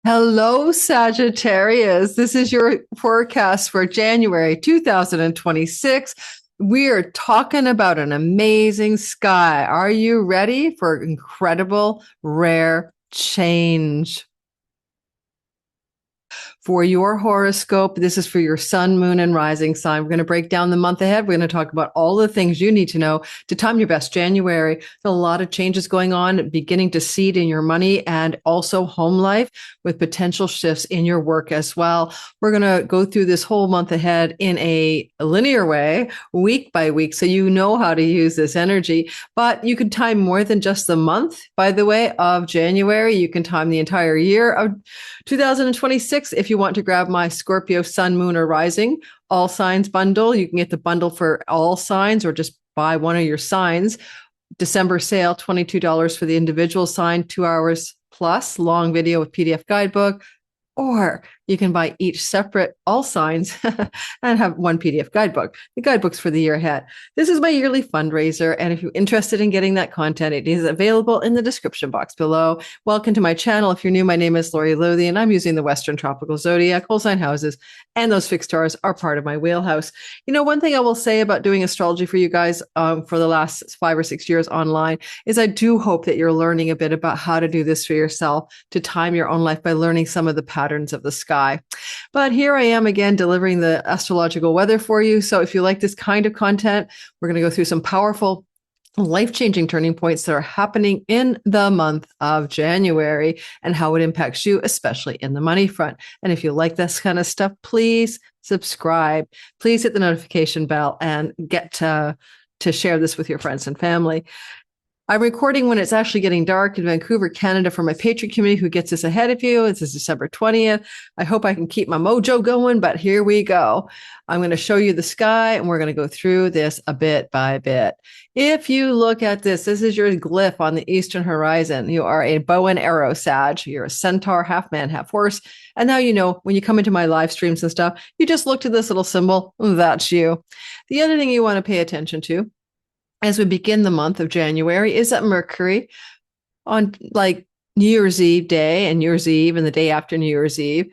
Hello, Sagittarius. This is your forecast for January 2026. We are talking about an amazing sky. Are you ready for incredible, rare change? For your horoscope, this is for your sun, moon, and rising sign. We're going to break down the month ahead. We're going to talk about all the things you need to know to time your best January. There's a lot of changes going on, beginning to seed in your money and also home life with potential shifts in your work as well. We're going to go through this whole month ahead in a linear way, week by week, so you know how to use this energy. But you can time more than just the month, by the way, of January. You can time the entire year of 2026 if you want to grab my Scorpio sun, moon, or rising all signs bundle. You can get the bundle for all signs or just buy one of your signs. December sale, $22 for the individual sign, 2 hours plus long video with PDF guidebook. Or you can buy each separate all signs and have one PDF guidebook. The guidebook's for the year ahead. This is my yearly fundraiser. And if you're interested in getting that content, it is available in the description box below. Welcome to my channel. If you're new, my name is Lori Lothian, and I'm using the Western Tropical Zodiac, whole sign houses, and those fixed stars are part of my wheelhouse. You know, one thing I will say about doing astrology for you guys for the last 5 or 6 years online is I do hope that you're learning a bit about how to do this for yourself, to time your own life by learning some of the patterns of the sky. But here I am again delivering the astrological weather for you. So if you like this kind of content, we're going to go through some powerful life-changing turning points that are happening in the month of January and how it impacts you, especially in the money front. And if you like this kind of stuff, please subscribe. Please hit the notification bell and get to share this with your friends and family. I'm recording when it's actually getting dark in Vancouver, Canada, for my Patreon community who gets this ahead of you. This is December 20th. I hope I can keep my mojo going, but here we go. I'm going to show you the sky, and we're going to go through this a bit by bit. If you look at this is your glyph on the eastern horizon. You are a bow and arrow Sag. You're a centaur, half man, half horse. And now you know when you come into my live streams and stuff, you just look to this little symbol. That's you. The other thing you want to pay attention to as we begin the month of January is that Mercury on like New Year's Eve day and New Year's Eve and the day after New Year's Eve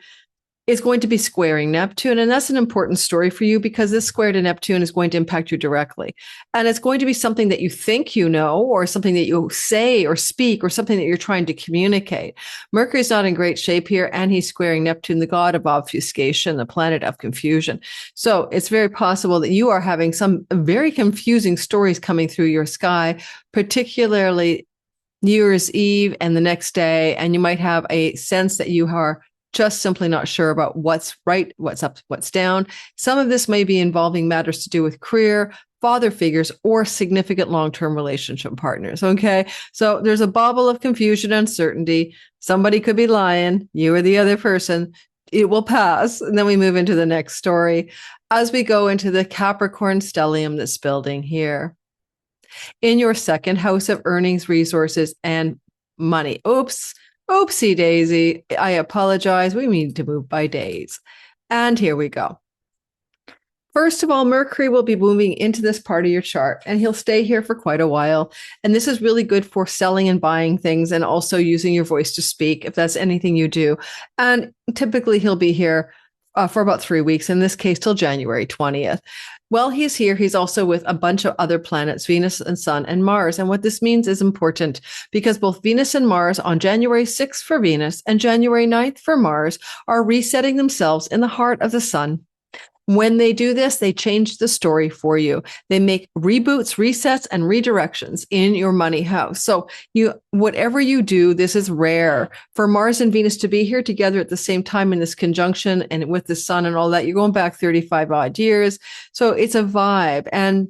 is going to be squaring Neptune. And that's an important story for you because this square to Neptune is going to impact you directly. And it's going to be something that you think you know, or something that you say or speak, or something that you're trying to communicate. Mercury's not in great shape here, and he's squaring Neptune, the god of obfuscation, the planet of confusion. So it's very possible that you are having some very confusing stories coming through your sky, particularly New Year's Eve and the next day. And you might have a sense that you are just simply not sure about what's right, what's up, what's down. Some of this may be involving matters to do with career, father figures, or significant long-term relationship partners. Okay. So there's a bubble of confusion, uncertainty. Somebody could be lying, you or the other person. It will pass. And then we move into the next story as we go into the Capricorn stellium that's building here in your second house of earnings, resources, and money. Oopsie daisy. I apologize. We need to move by days. And here we go. First of all, Mercury will be moving into this part of your chart, and he'll stay here for quite a while. And this is really good for selling and buying things, and also using your voice to speak, if that's anything you do. And typically he'll be here for about 3 weeks, in this case, till January 20th. While he's here, he's also with a bunch of other planets, Venus and Sun and Mars. And what this means is important because both Venus and Mars on January 6th for Venus and January 9th for Mars are resetting themselves in the heart of the Sun. When they do this, they change the story for you. They make reboots, resets, and redirections in your money house. So whatever you do, this is rare. For Mars and Venus to be here together at the same time in this conjunction and with the Sun and all that, you're going back 35 odd years. So it's a vibe. And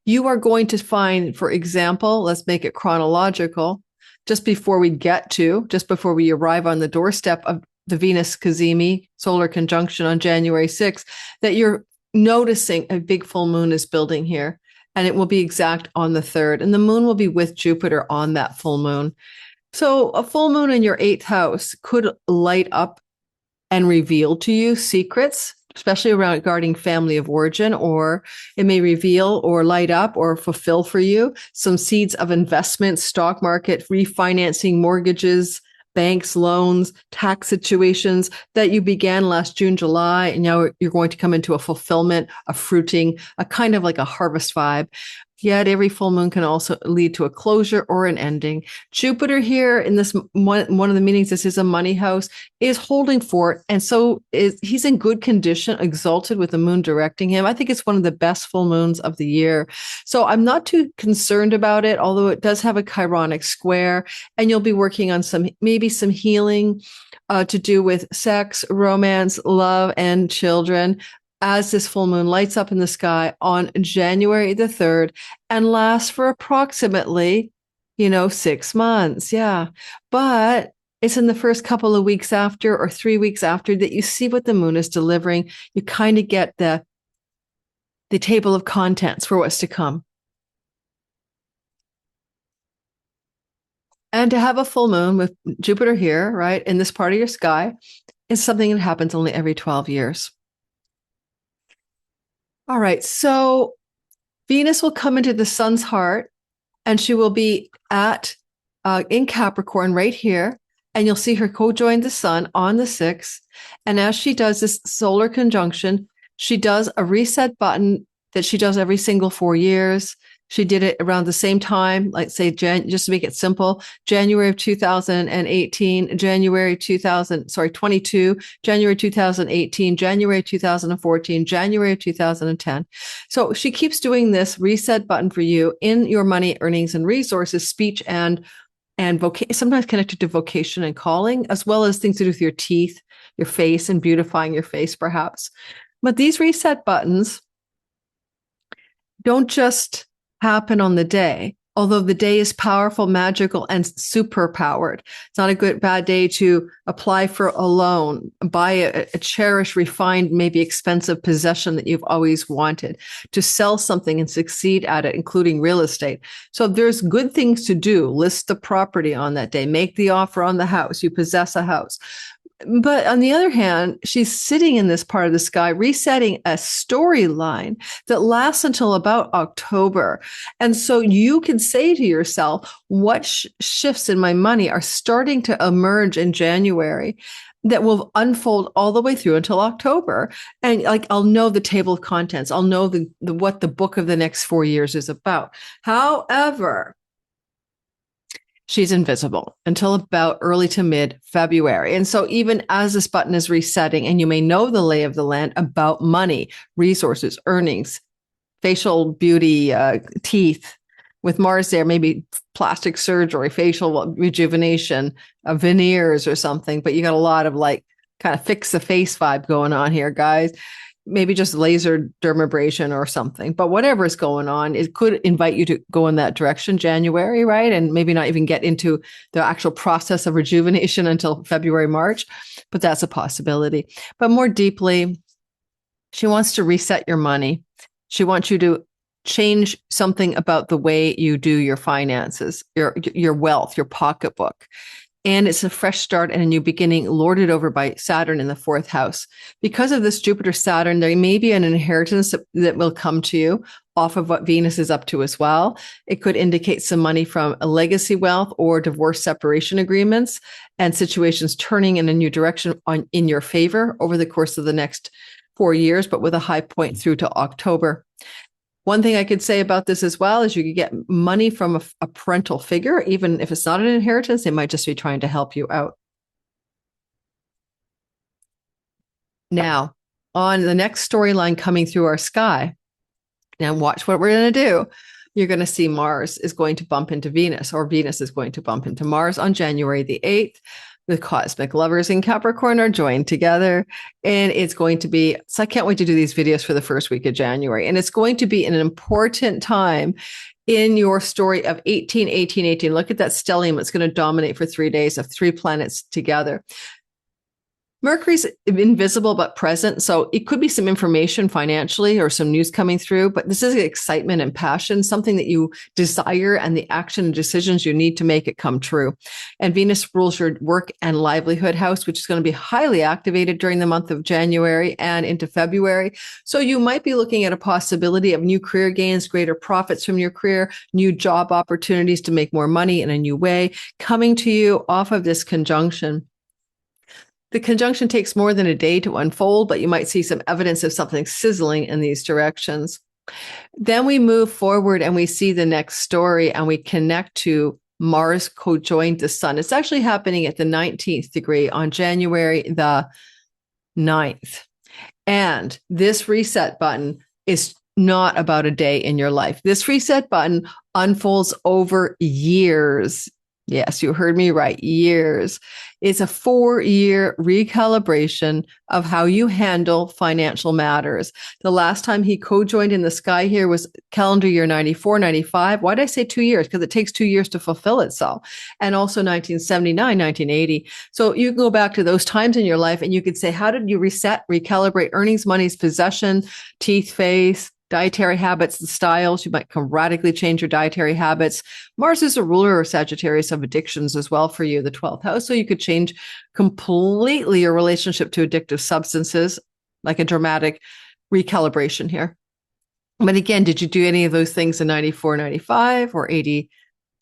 you are going to find, for example, let's make it chronological, just before we arrive on the doorstep of the Venus Cazimi solar conjunction on January 6th, that you're noticing a big full moon is building here, and it will be exact on the 3rd, and the moon will be with Jupiter on that full moon. So a full moon in your 8th house could light up and reveal to you secrets, especially regarding family of origin, or it may reveal or light up or fulfill for you some seeds of investment, stock market, refinancing, mortgages, banks, loans, tax situations that you began last June, July, and now you're going to come into a fulfillment, a fruiting, a kind of like a harvest vibe. Yet every full moon can also lead to a closure or an ending. Jupiter here in this one of the meanings, this is a money house, is holding fort. And so he's in good condition, exalted with the moon directing him. I think it's one of the best full moons of the year. So I'm not too concerned about it, although it does have a chironic square, and you'll be working on maybe some healing to do with sex, romance, love, and children, as this full moon lights up in the sky on January the 3rd and lasts for approximately, 6 months. Yeah. But it's in the first couple of weeks after or 3 weeks after that you see what the moon is delivering. You kind of get the table of contents for what's to come. And to have a full moon with Jupiter here, right, in this part of your sky is something that happens only every 12 years. All right, so Venus will come into the sun's heart, and she will be in Capricorn right here, and you'll see her co-join the sun on the 6th. And as she does this solar conjunction, she does a reset button that she does every single 4 years. She did it around the same time, like say, just to make it simple, January of 2018, January 22, January 2018, January 2014, January 2010. So she keeps doing this reset button for you in your money, earnings, and resources, speech, and sometimes connected to vocation and calling, as well as things to do with your teeth, your face, and beautifying your face, perhaps. But these reset buttons don't just happen on the day, although the day is powerful, magical, and super powered. It's not a bad day to apply for a loan, buy a cherished, refined, maybe expensive possession that you've always wanted, to sell something and succeed at it, including real estate. So there's good things to do. List the property on that day, make the offer on the house. You possess a house. But on the other hand, she's sitting in this part of the sky, resetting a storyline that lasts until about October. And so you can say to yourself, what shifts in my money are starting to emerge in January that will unfold all the way through until October. And like, I'll know the table of contents. I'll know what the book of the next 4 years is about. However, she's invisible until about early to mid-February. And so even as this button is resetting, and you may know the lay of the land about money, resources, earnings, facial beauty, teeth, with Mars there, maybe plastic surgery, facial rejuvenation, veneers or something, but you got a lot of like kind of fix the face vibe going on here, guys. Maybe just laser dermabrasion or something, but whatever is going on, it could invite you to go in that direction, January, right? And maybe not even get into the actual process of rejuvenation until February, March, but that's a possibility. But more deeply, she wants to reset your money. She wants you to change something about the way you do your finances, your wealth, your pocketbook. And it's a fresh start and a new beginning, lorded over by Saturn in the 4th house. Because of this Jupiter-Saturn, there may be an inheritance that will come to you off of what Venus is up to as well. It could indicate some money from a legacy wealth or divorce separation agreements and situations turning in a new direction in your favor over the course of the next 4 years, but with a high point through to October. One thing I could say about this as well is you could get money from a parental figure. Even if it's not an inheritance, they might just be trying to help you out. Now, on the next storyline coming through our sky, now watch what we're going to do. You're going to see Mars is going to bump into Venus, or Venus is going to bump into Mars on January the 8th. The cosmic lovers in Capricorn are joined together, and it's going to be, so I can't wait to do these videos for the first week of January. And it's going to be an important time in your story of 18. Look at that stellium. It's going to dominate for 3 days of 3 planets together. Mercury's invisible but present, so it could be some information financially or some news coming through, but this is excitement and passion, something that you desire and the action and decisions you need to make it come true. And Venus rules your work and livelihood house, which is going to be highly activated during the month of January and into February. So you might be looking at a possibility of new career gains, greater profits from your career, new job opportunities to make more money in a new way coming to you off of this conjunction. The conjunction takes more than a day to unfold, but you might see some evidence of something sizzling in these directions. Then we move forward and we see the next story and we connect to Mars co-joined the sun. It's actually happening at the 19th degree on January the 9th. And this reset button is not about a day in your life. This reset button unfolds over years. Yes, you heard me right, years. It's a 4-year recalibration of how you handle financial matters. The last time he co-joined in the sky here was calendar year 94, 95. Why did I say 2 years? Because it takes 2 years to fulfill itself. And also 1979, 1980. So you can go back to those times in your life and you could say, how did you reset, recalibrate earnings, monies, possession, teeth, face, dietary habits, the styles? You might radically change your dietary habits. Mars is a ruler of Sagittarius of addictions as well for you, the 12th house. So you could change completely your relationship to addictive substances, like a dramatic recalibration here. But again, did you do any of those things in 94, 95 or 80,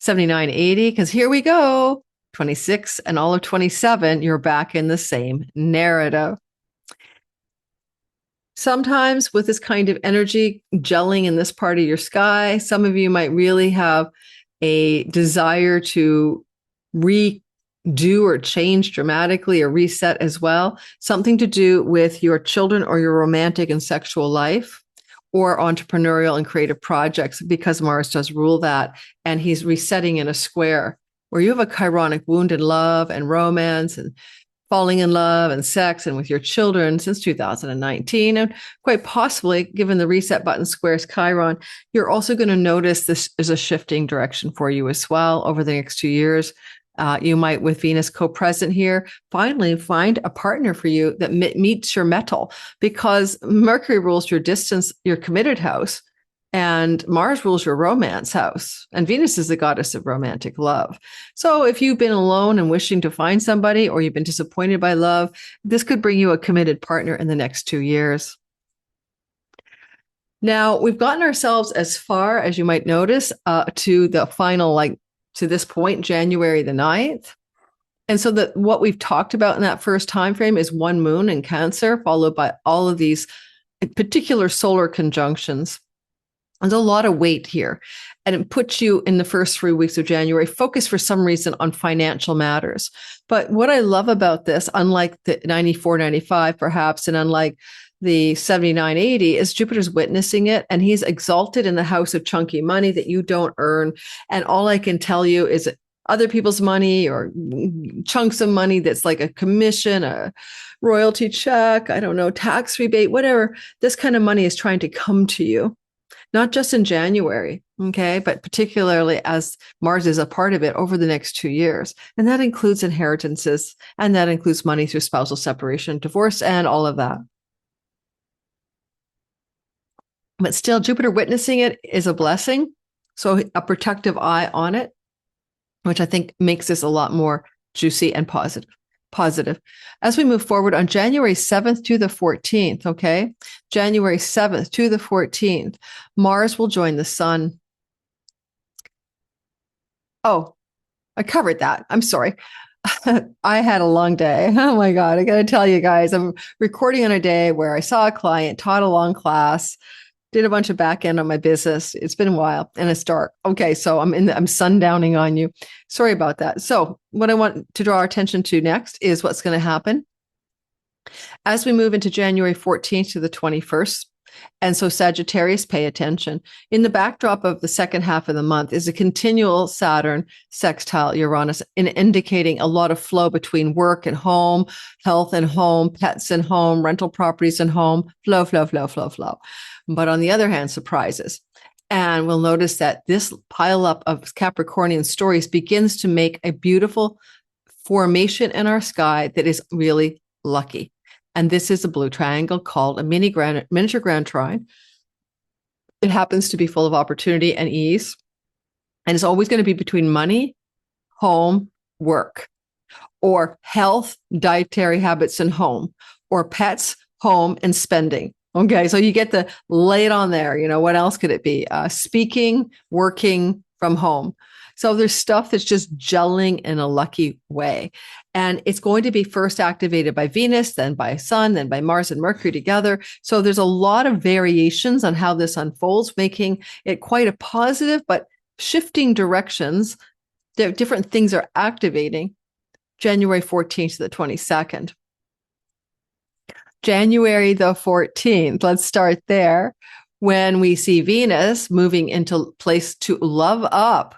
79, 80? Because here we go, 26 and all of 27, you're back in the same narrative. Sometimes with this kind of energy gelling in this part of your sky, some of you might really have a desire to redo or change dramatically or reset as well. Something to do with your children or your romantic and sexual life or entrepreneurial and creative projects, because Mars does rule that. And he's resetting in a square where you have a chironic wound in love and romance and falling in love and sex and with your children since 2019. And quite possibly, given the reset button squares Chiron, you're also going to notice this is a shifting direction for you as well over the next 2 years. You might, with Venus co-present here, finally find a partner for you that meets your metal, because Mercury rules your distance, your committed house, and Mars rules your romance house, and Venus is the goddess of romantic love. So if you've been alone and wishing to find somebody, or you've been disappointed by love, this could bring you a committed partner in the next 2 years. Now, we've gotten ourselves as far, as you might notice, to the final, to this point, January the 9th. And so what we've talked about in that first time frame is one moon in Cancer, followed by all of these particular solar conjunctions. There's a lot of weight here, and it puts you in the first 3 weeks of January, focused for some reason on financial matters. But what I love about this, unlike the 94, 95 perhaps, and unlike the 79, 80, is Jupiter's witnessing it, and he's exalted in the house of chunky money that you don't earn. And all I can tell you is other people's money or chunks of money that's like a commission, a royalty check, I don't know, tax rebate, whatever. This kind of money is trying to come to you. Not just in January, okay, but particularly as Mars is a part of it over the next 2 years. And that includes inheritances, and that includes money through spousal separation, divorce, and all of that. But still, Jupiter witnessing it is a blessing. So a protective eye on it, which I think makes this a lot more juicy and positive. As we move forward on January 7th to the 14th, okay? January 7th to the 14th, Mars will join the sun. Oh, I covered that. I'm sorry. I had a long day. Oh my God. I got to tell you guys, I'm recording on a day where I saw a client, taught a long class, did a bunch of back end on my business. It's been a while and it's dark. Okay. So I'm sundowning on you. Sorry about that. So what I want to draw our attention to next is what's going to happen as we move into January 14th to the 21st. And so Sagittarius, pay attention. In the backdrop of the second half of the month is a continual Saturn sextile Uranus, indicating a lot of flow between work and home, health and home, pets and home, rental properties and home, flow. But on the other hand, surprises. And we'll notice that this pileup of Capricornian stories begins to make a beautiful formation in our sky that is really lucky. And this is a blue triangle called a miniature grand trine. It happens to be full of opportunity and ease. And it's always going to be between money, home, work, or health, dietary habits, and home, or pets, home, and spending. Okay, so you get to lay it on there. What else could it be? Speaking, working from home. So there's stuff that's just gelling in a lucky way. And it's going to be first activated by Venus, then by Sun, then by Mars and Mercury together. So there's a lot of variations on how this unfolds, making it quite a positive, but shifting directions. Different things are activating January 14th to the 22nd. January the 14th, let's start there, when we see Venus moving into place to love up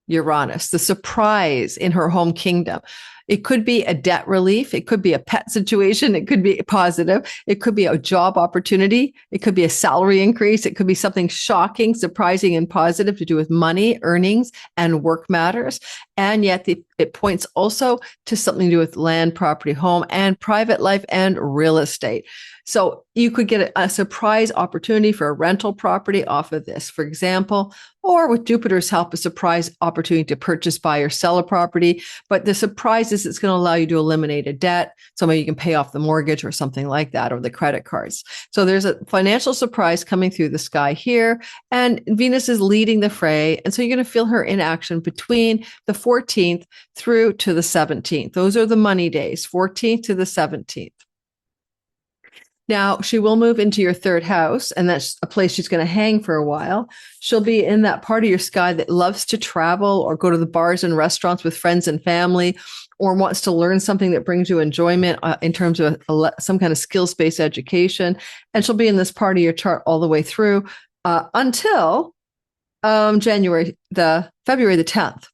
Uranus, the surprise in her home kingdom. It could be a debt relief. It could be a pet situation. It could be positive. It could be a job opportunity. It could be a salary increase. It could be something shocking, surprising, and positive to do with money, earnings, and work matters. And yet it points also to something to do with land, property, home, and private life and real estate. So you could get a surprise opportunity for a rental property off of this, for example, or with Jupiter's help, a surprise opportunity to purchase, buy, or sell a property. But the surprise is it's going to allow you to eliminate a debt. So maybe you can pay off the mortgage or something like that, or the credit cards. So there's a financial surprise coming through the sky here, and Venus is leading the fray. And so you're going to feel her in action between the 14th through to the 17th. Those are the money days, 14th to the 17th. Now, she will move into your third house, and that's a place she's going to hang for a while. She'll be in that part of your sky that loves to travel or go to the bars and restaurants with friends and family, or wants to learn something that brings you enjoyment in terms of some kind of skills-based education. And she'll be in this part of your chart all the way through until February the 10th.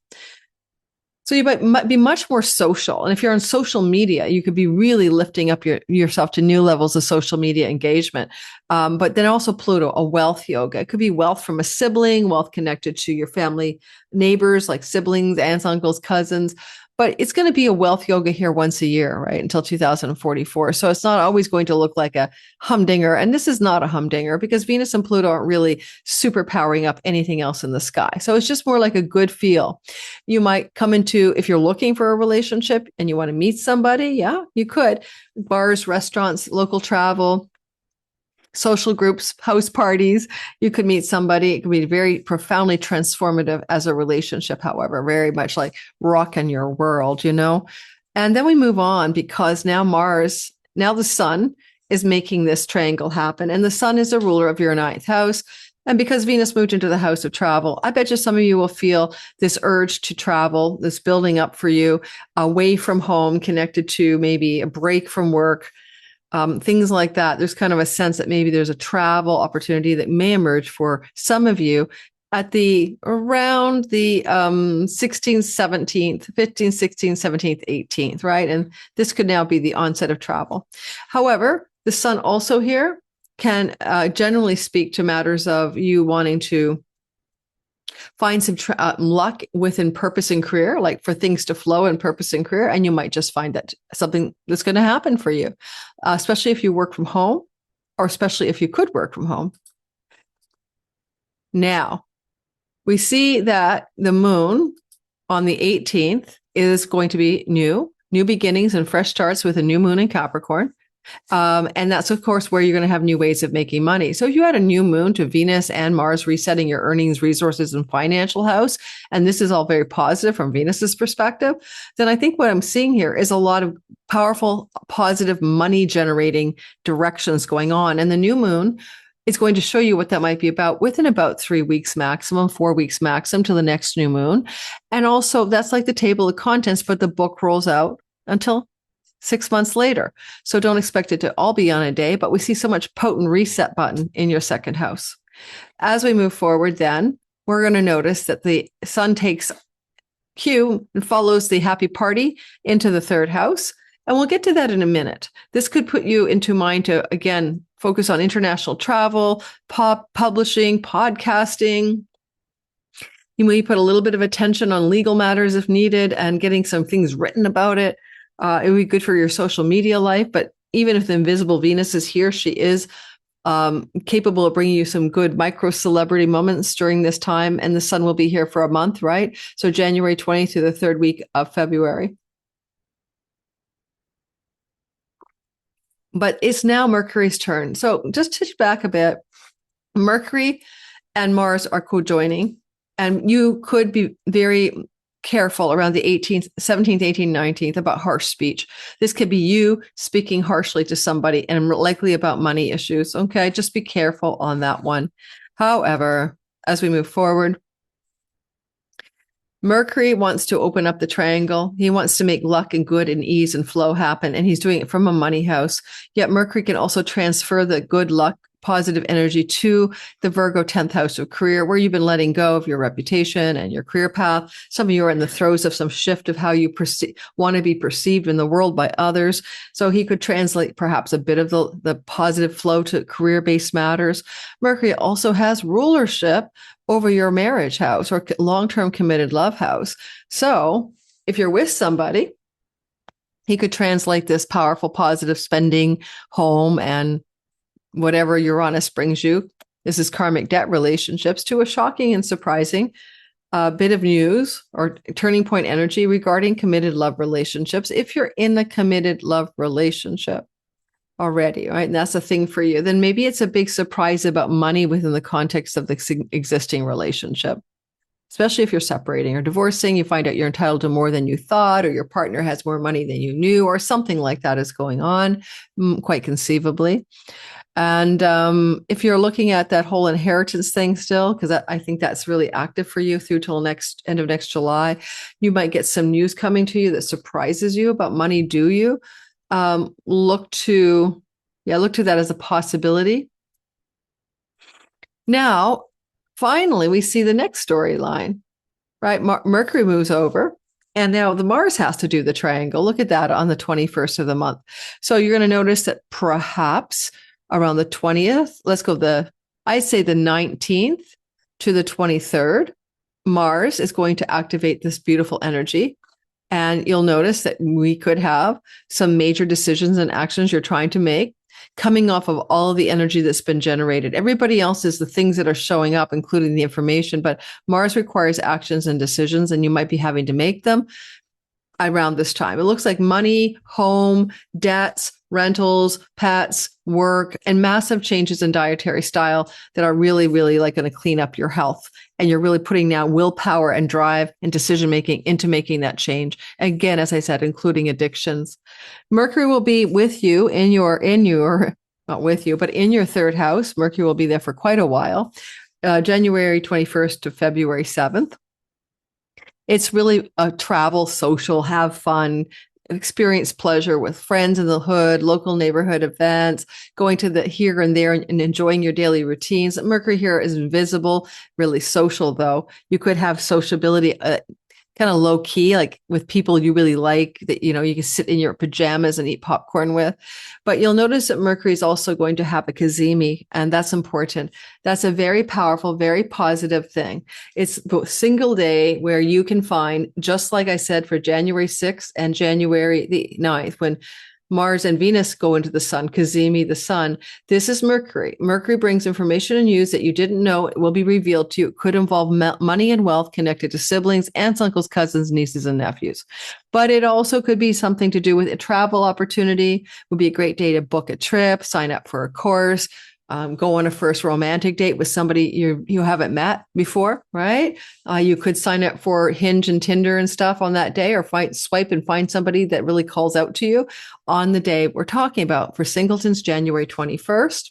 So you might be much more social. And if you're on social media, you could be really lifting up yourself to new levels of social media engagement. But then also Pluto, a wealth yoga. It could be wealth from a sibling, wealth connected to your family, neighbors, like siblings, aunts, uncles, cousins. But it's going to be a wealth yoga here once a year, right, until 2044. So it's not always going to look like a humdinger. And this is not a humdinger because Venus and Pluto aren't really super powering up anything else in the sky. So it's just more like a good feel. You might come into, if you're looking for a relationship and you want to meet somebody, yeah, you could. Bars, restaurants, local travel, social groups, house parties. You could meet somebody. It could be very profoundly transformative as a relationship, however, very much like rocking your world, And then we move on because now the sun is making this triangle happen. And the sun is a ruler of your 9th house. And because Venus moved into the house of travel, I bet you some of you will feel this urge to travel, this building up for you away from home, connected to maybe a break from work. Things like that. There's kind of a sense that maybe there's a travel opportunity that may emerge for some of you at around the 16th, 17th, 15th, 16th, 17th, 18th, right? And this could now be the onset of travel. However, the sun also here can generally speak to matters of you wanting to find some luck within purpose and career, like for things to flow in purpose and career. And you might just find that something that's going to happen for you, especially if you work from home, or especially if you could work from home. Now, we see that the moon on the 18th is going to be new beginnings and fresh starts with a new moon in Capricorn. And that's, of course, where you're going to have new ways of making money. So if you had a new moon to Venus and Mars resetting your earnings, resources, and financial house, and this is all very positive from Venus's perspective, then I think what I'm seeing here is a lot of powerful, positive money generating directions going on. And the new moon is going to show you what that might be about within about 3 weeks maximum, 4 weeks maximum to the next new moon. And also that's like the table of contents, but the book rolls out until 6 months later. So don't expect it to all be on a day, but we see so much potent reset button in your second house. As we move forward, then we're going to notice that the sun takes cue and follows the happy party into the third house. And we'll get to that in a minute. This could put you into mind to, again, focus on international travel, publishing, podcasting. You may put a little bit of attention on legal matters if needed and getting some things written about it. It would be good for your social media life, but even if the invisible Venus is here, she is capable of bringing you some good micro celebrity moments during this time. And the sun will be here for a month, right? So January 20th to the third week of February. But it's now Mercury's turn. So just to back a bit, Mercury and Mars are co-joining, and you could be very careful around the 18th, 17th, 18th, 19th about harsh speech. This could be you speaking harshly to somebody and likely about money issues. Okay, just be careful on that one. However, as we move forward, Mercury wants to open up the triangle. He wants to make luck and good and ease and flow happen, and he's doing it from a money house. Yet Mercury can also transfer the good luck, positive energy to the Virgo 10th house of career, where you've been letting go of your reputation and your career path. Some of you are in the throes of some shift of how you want to be perceived in the world by others. So he could translate perhaps a bit of the positive flow to career-based matters. Mercury also has rulership over your marriage house or long-term committed love house. So if you're with somebody, he could translate this powerful, positive spending, home, and whatever Uranus brings you. This is karmic debt relationships, to a shocking and surprising bit of news or turning point energy regarding committed love relationships. If you're in a committed love relationship already, right, and that's a thing for you, then maybe it's a big surprise about money within the context of the existing relationship. Especially if you're separating or divorcing, you find out you're entitled to more than you thought, or your partner has more money than you knew, or something like that is going on, quite conceivably. And if you're looking at that whole inheritance thing still, because I think that's really active for you through till end of next July, you might get some news coming to you that surprises you about money due you. Look to that as a possibility. Now, finally, we see the next storyline, right? Mercury moves over, and now the Mars has to do the triangle. Look at that on the 21st of the month. So you're going to notice that perhaps around the 20th, I'd say the 19th to the 23rd, Mars is going to activate this beautiful energy. And you'll notice that we could have some major decisions and actions you're trying to make coming off of all the energy that's been generated. Everybody else is the things that are showing up, including the information, but Mars requires actions and decisions, and you might be having to make them around this time. It looks like money, home, debts, rentals, pets, work, and massive changes in dietary style that are really, really like going to clean up your health. And you're really putting now willpower and drive and decision-making into making that change. Again, as I said, including addictions. Mercury will be with you not with you, but in your third house. Mercury will be there for quite a while, January 21st to February 7th. It's really a travel, social, have fun, experience pleasure with friends in the hood, local neighborhood events, going to the here and there and enjoying your daily routines. Mercury here is invisible, really social, though. You could have sociability kind of low key, like with people you really like that, you can sit in your pajamas and eat popcorn with. But you'll notice that Mercury is also going to have a cazimi, and that's important. That's a very powerful, very positive thing. It's both single day where you can find, just like I said, for January 6th and January the 9th, when Mars and Venus go into the sun, cazimi, the sun. This is Mercury. Mercury brings information and news that you didn't know. It will be revealed to you. It could involve money and wealth connected to siblings, aunts, uncles, cousins, nieces, and nephews. But it also could be something to do with a travel opportunity. It would be a great day to book a trip, sign up for a course, go on a first romantic date with somebody you haven't met before, right? You could sign up for Hinge and Tinder and stuff on that day, or swipe and find somebody that really calls out to you on the day we're talking about. For singletons, January 21st.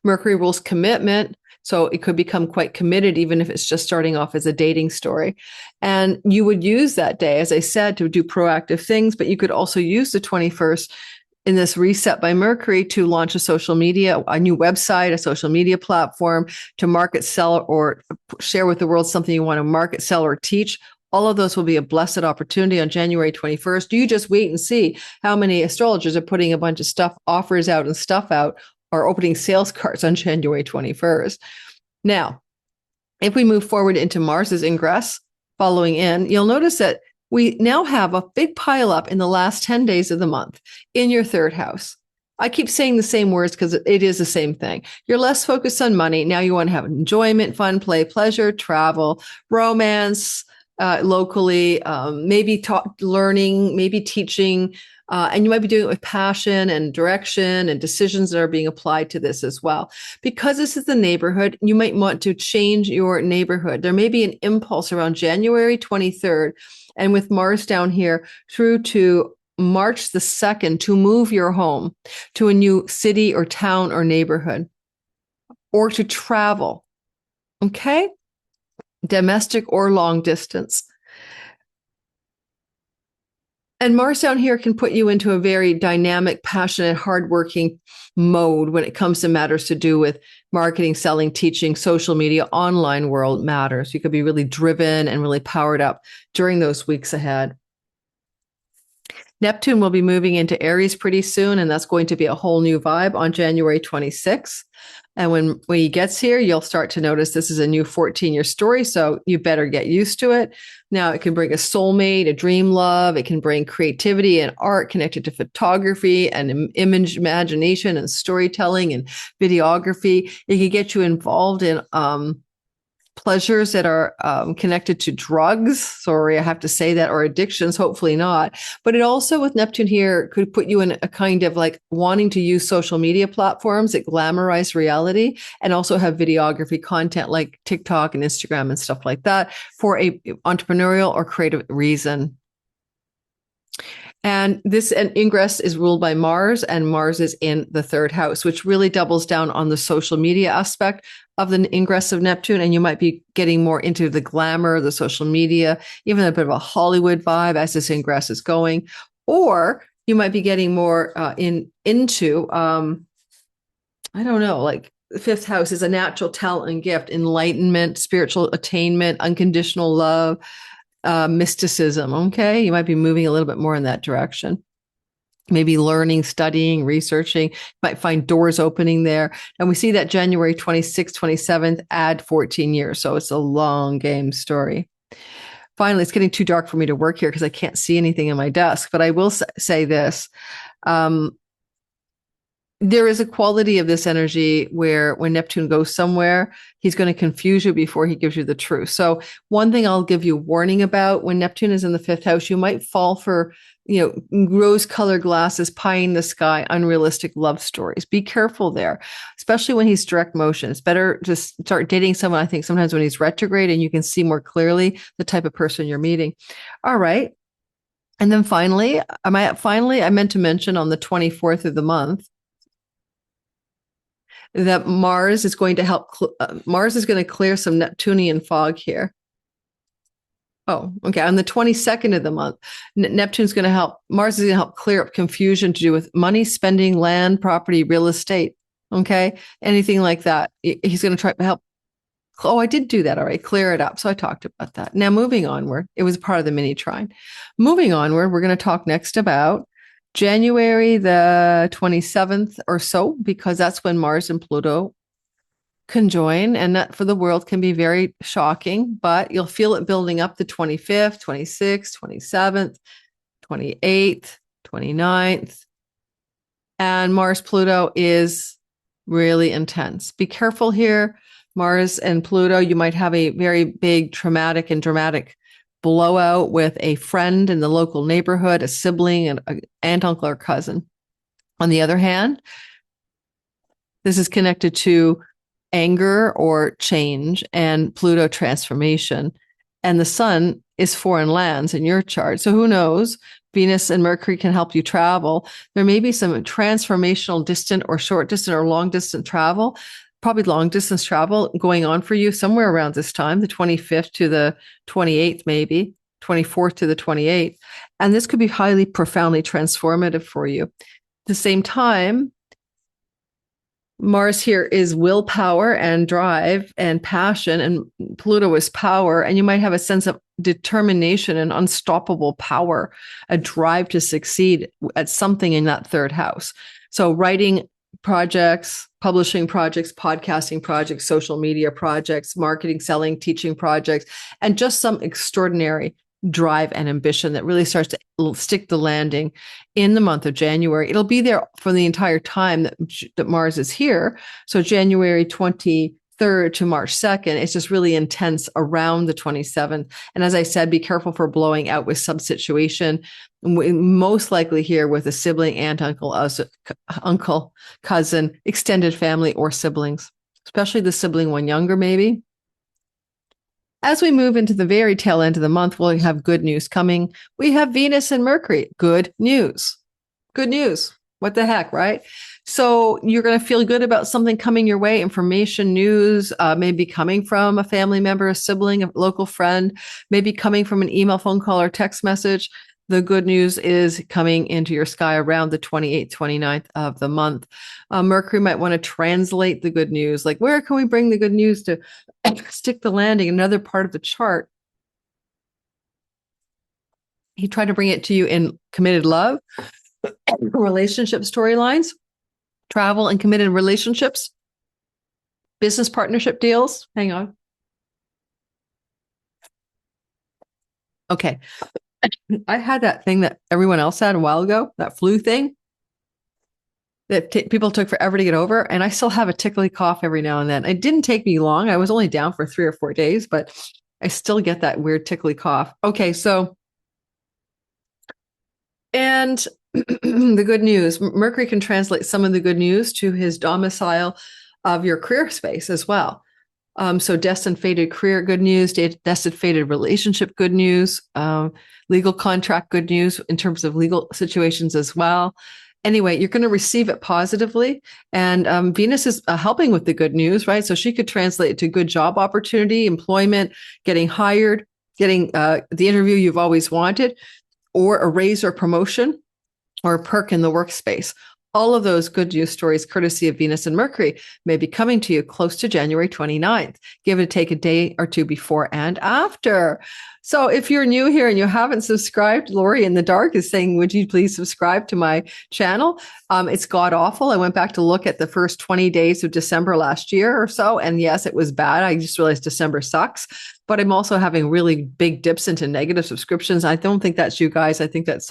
Mercury rules commitment, so it could become quite committed, even if it's just starting off as a dating story. And you would use that day, as I said, to do proactive things, but you could also use the 21st in this reset by Mercury to launch a social media, a new website, a social media platform, to market, sell, or share with the world something you want to market, sell, or teach. All of those will be a blessed opportunity on January 21st. You just wait and see how many astrologers are putting a bunch of offers out and stuff out, or opening sales cards on January 21st. Now, if we move forward into Mars's ingress following in, you'll notice that we now have a big pile up in the last 10 days of the month in your third house. I keep saying the same words because it is the same thing. You're less focused on money. Now you want to have enjoyment, fun, play, pleasure, travel, romance, locally, maybe learning, maybe teaching, and you might be doing it with passion and direction and decisions that are being applied to this as well. Because this is the neighborhood, you might want to change your neighborhood. There may be an impulse around January 23rd, and with Mars down here through to March the 2nd to move your home to a new city or town or neighborhood, or to travel. Okay? Domestic or long distance. And Mars down here can put you into a very dynamic, passionate, hardworking mode when it comes to matters to do with marketing, selling, teaching, social media, online world matters. You could be really driven and really powered up during those weeks ahead. Neptune will be moving into Aries pretty soon, and that's going to be a whole new vibe on January 26th. And when he gets here, you'll start to notice this is a new 14-year story, so you better get used to it. Now, it can bring a soulmate, a dream love. It can bring creativity and art connected to photography and image imagination and storytelling and videography. It can get you involved in pleasures that are connected to drugs. Sorry, I have to say that, or addictions, hopefully not. But it also, with Neptune here, could put you in a kind of like wanting to use social media platforms that glamorize reality and also have videography content like TikTok and Instagram and stuff like that for a entrepreneurial or creative reason. And this ingress is ruled by Mars, and Mars is in the third house, which really doubles down on the social media aspect of the ingress of Neptune. And you might be getting more into the glamour, the social media, even a bit of a Hollywood vibe as this ingress is going. Or you might be getting more into, I don't know, like the fifth house is a natural talent and gift, enlightenment, spiritual attainment, unconditional love, mysticism. Okay. You might be moving a little bit more in that direction. Maybe learning, studying, researching. You might find doors opening there. And we see that January 26th, 27th, add 14 years. So it's a long game story. Finally, it's getting too dark for me to work here because I can't see anything in my desk. But I will say this. There is a quality of this energy where when Neptune goes somewhere, he's going to confuse you before he gives you the truth. So one thing I'll give you warning about, when Neptune is in the fifth house, you might fall for, rose-colored glasses, pie in the sky, unrealistic love stories. Be careful there, especially when he's direct motion. It's better to start dating someone, I think, sometimes when he's retrograde and you can see more clearly the type of person you're meeting. All right. And then finally, I meant to mention on the 24th of the month, that Mars is going to help. Mars is going to clear some Neptunian fog here. Oh, okay. On the 22nd of the month, Neptune's going to help. Mars is going to help clear up confusion to do with money, spending, land, property, real estate. Okay. Anything like that. He's going to try to help. Oh, I did do that. All right. Clear it up. So I talked about that. Now, moving onward, it was part of the mini trine. Moving onward, we're going to talk next about January the 27th or so, because that's when Mars and Pluto conjoin, and that for the world can be very shocking, but you'll feel it building up the 25th, 26th, 27th, 28th, 29th. And Mars Pluto is really intense. Be careful here. Mars and Pluto, you might have a very big traumatic and dramatic blowout with a friend in the local neighborhood, a sibling, an aunt, uncle, or cousin. On the other hand, this is connected to anger or change and Pluto transformation. And the sun is foreign lands in your chart. So who knows? Venus and Mercury can help you travel. There may be some transformational distant or short distance or long distance travel, probably long distance travel going on for you somewhere around this time, the 25th to the 28th, maybe 24th to the 28th. And this could be highly, profoundly transformative for you. At the same time, Mars here is willpower and drive and passion, and Pluto is power. And you might have a sense of determination and unstoppable power, a drive to succeed at something in that third house. So writing projects, publishing projects, podcasting projects, social media projects, marketing, selling, teaching projects, and just some extraordinary drive and ambition that really starts to stick the landing in the month of January. It'll be there for the entire time that Mars is here. So January 23rd to March 2nd, it's just really intense around the 27th. And as I said, be careful for blowing out with some situation. Most likely here with a sibling, aunt, uncle, cousin, extended family, or siblings, especially the sibling one younger, maybe. As we move into the very tail end of the month, we'll have good news coming. We have Venus and Mercury. Good news. Good news. What the heck, right? So you're going to feel good about something coming your way, information, news, maybe coming from a family member, a sibling, a local friend, maybe coming from an email, phone call, or text message. The good news is coming into your sky around the 28th, 29th of the month. Mercury might want to translate the good news. Like, where can we bring the good news to stick the landing? Another part of the chart. He tried to bring it to you in committed love, relationship storylines, travel and committed relationships, business partnership deals. Hang on. Okay. I had that thing that everyone else had a while ago, that flu thing that people took forever to get over. And I still have a tickly cough every now and then. It didn't take me long. I was only down for 3 or 4 days, but I still get that weird tickly cough. Okay, so, and the good news, Mercury can translate some of the good news to his domicile of your career space as well. So destined fated career good news, destined fated relationship good news, legal contract good news in terms of legal situations as well. Anyway, you're going to receive it positively. And Venus is helping with the good news, right? So she could translate it to good job opportunity, employment, getting hired, getting the interview you've always wanted, or a raise or promotion, or a perk in the workspace. All of those good news stories, courtesy of Venus and Mercury, may be coming to you close to January 29th. Give it a take a day or two before and after. So if you're new here and you haven't subscribed, Lori in the dark is saying, would you please subscribe to my channel? It's god awful. I went back to look at the first 20 days of December last year or so. And yes, it was bad. I just realized December sucks. But I'm also having really big dips into negative subscriptions. I don't think that's you guys. I think that's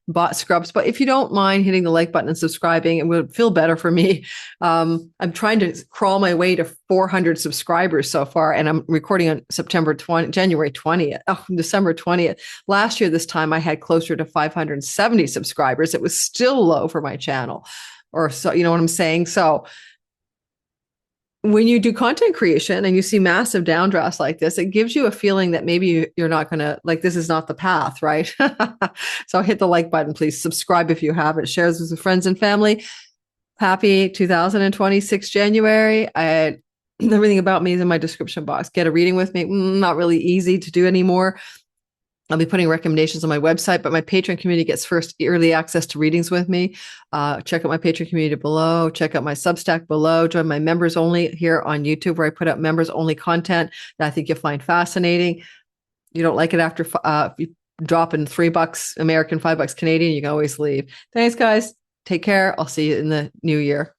bot scrubs. But if you don't mind hitting the like button and subscribing, it would feel better for me. I'm trying to crawl my way to 400 subscribers so far, and I'm recording on January 20th. Oh, December 20th. Last year, this time I had closer to 570 subscribers. It was still low for my channel, or so, you know what I'm saying? So when you do content creation and you see massive downdrafts like this, it gives you a feeling that maybe you're not going to, like, this is not the path, right? So hit the like button, please. Subscribe if you haven't. Share this with friends and family. Happy 2026 January. Everything about me is in my description box. Get a reading with me. Not really easy to do anymore. I'll be putting recommendations on my website, but my Patreon community gets first early access to readings with me. Check out my Patreon community below. Check out my Substack below. Join my members only here on YouTube, where I put out members only content that I think you'll find fascinating. You don't like it after you drop in $3 American, $5 Canadian, you can always leave. Thanks, guys. Take care. I'll see you in the new year.